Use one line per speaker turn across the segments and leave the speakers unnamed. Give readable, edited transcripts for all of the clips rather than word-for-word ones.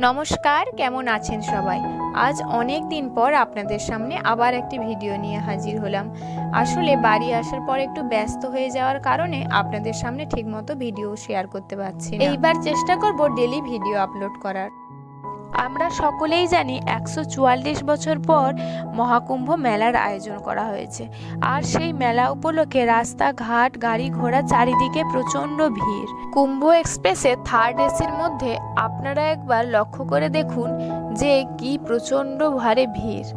নমস্কার, কেমন আছেন সবাই? আজ অনেক দিন পর আপনাদের সামনে আবার একটি ভিডিও নিয়ে হাজির হলাম। আসলে বাড়ি আসার পর একটু ব্যস্ত হয়ে যাওয়ার কারণে আপনাদের সামনে ঠিকমতো ভিডিও শেয়ার করতে পারছি না। এইবার চেষ্টা করব ডেলি ভিডিও আপলোড করার। আমরা সকলেই জানি 144 বছর পর মহাকুম্ভ মেলার আয়োজন করা হয়েছে। আর সেই মেলা উপলক্ষে রাস্তাঘাট গাড়ি ঘোড়া চারিদিকে প্রচণ্ড ভিড়। কুম্ভ এক্সপ্রেসে থার্ড এসির মধ্যে আপনারা একবার লক্ষ্য করে দেখুন যে কি প্রচণ্ড ভারে ভিড়।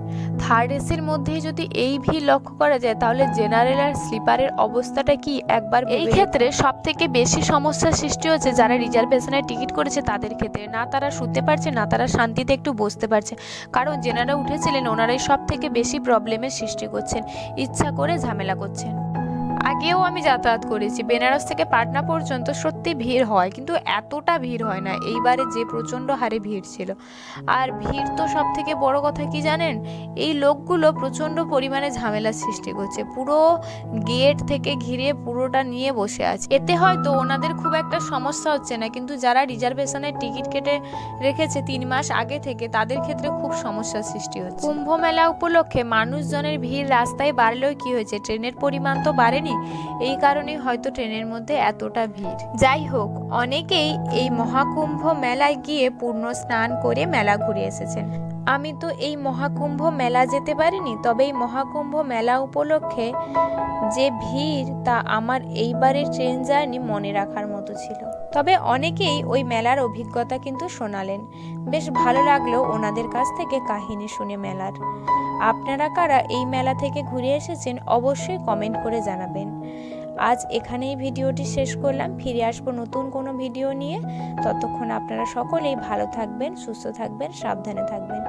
থার্ড এসির মধ্যেই যদি এই ভিড় লক্ষ্য করা যায় তাহলে জেনারেল আর স্লিপারের অবস্থাটা কি একবার। এই ক্ষেত্রে সব থেকে বেশি সমস্যার সৃষ্টি হচ্ছে যারা রিজার্ভেশনের টিকিট করেছে তাদের ক্ষেত্রে। না তারা শুতে পারছে, না তারা শান্তিতে একটু বসতে পারছে, কারণ যেনারা উঠেছিলেন ওনারাই সব থেকে বেশি প্রবলেমের সৃষ্টি করছেন, ইচ্ছা করে ঝামেলা করছেন। আগেও আমি যাতায়াত করেছি, বেনারস থেকে পাটনা পর্যন্ত সত্যি ভিড় হয়, কিন্তু এতটা ভিড় হয় না। এইবারে যে প্রচণ্ড হারে ভিড় ছিল। আর ভিড় তো সব থেকে বড় কথা কি জানেন, এই লোকগুলো প্রচণ্ড পরিমাণে ঝামেলার সৃষ্টি করছে। পুরো গেট থেকে ঘিরে পুরোটা নিয়ে বসে আছে। এতে হয়তো ওনাদের খুব একটা সমস্যা হচ্ছে না, কিন্তু যারা রিজার্ভেশনের টিকিট কেটে রেখেছে 3 মাস আগে থেকে তাদের ক্ষেত্রে খুব সমস্যার সৃষ্টি হচ্ছে। কুম্ভ মেলা উপলক্ষে মানুষজনের ভিড় রাস্তায় বাড়লেও কি হয়েছে, ট্রেনের পরিমাণ তো বাড়েনি। এই কারণে হয়তো ট্রেনের মধ্যে এতটা ভিড়। যাই হোক, অনেকেই এই মহাকুম্ভ মেলায় গিয়ে পূর্ণ স্নান করে মেলা ঘুরে এসেছেন। আমি তো এই মহাকুম্ভ মেলা যেতে পারিনি, তবে এই মহাকুম্ভ মেলা উপলক্ষে যে ভিড় তা আমার এইবারের ট্রেন জার্নি মনে রাখার মতো ছিল। তবে অনেকেই ওই মেলার অভিজ্ঞতা কিন্তু শোনালেন, বেশ ভালো লাগলো ওনাদের কাছ থেকে কাহিনী শুনে মেলার। আপনারা কারা এই মেলা থেকে ঘুরে এসেছেন অবশ্যই কমেন্ট করে জানাবেন। আজ এখানেই ভিডিওটি শেষ করলাম, ফিরে আসবো নতুন কোনো ভিডিও নিয়ে। ততক্ষণ আপনারা সকলেই ভালো থাকবেন, সুস্থ থাকবেন, সাবধানে থাকবেন।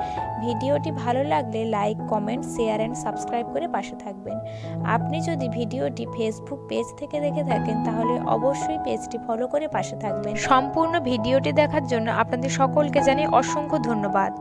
ভিডিওটি ভালো লাগলে like, comment, share and subscribe করে পাশে থাকবেন। আপনি যদি ভিডিওটি ফেসবুক পেজ থেকে দেখে থাকেন তাহলে অবশ্যই পেজটি ফলো করে পাশে থাকবেন। সম্পূর্ণ ভিডিওটি দেখার জন্য আপনাদের সকলকে জানাই অসংখ্য ধন্যবাদ।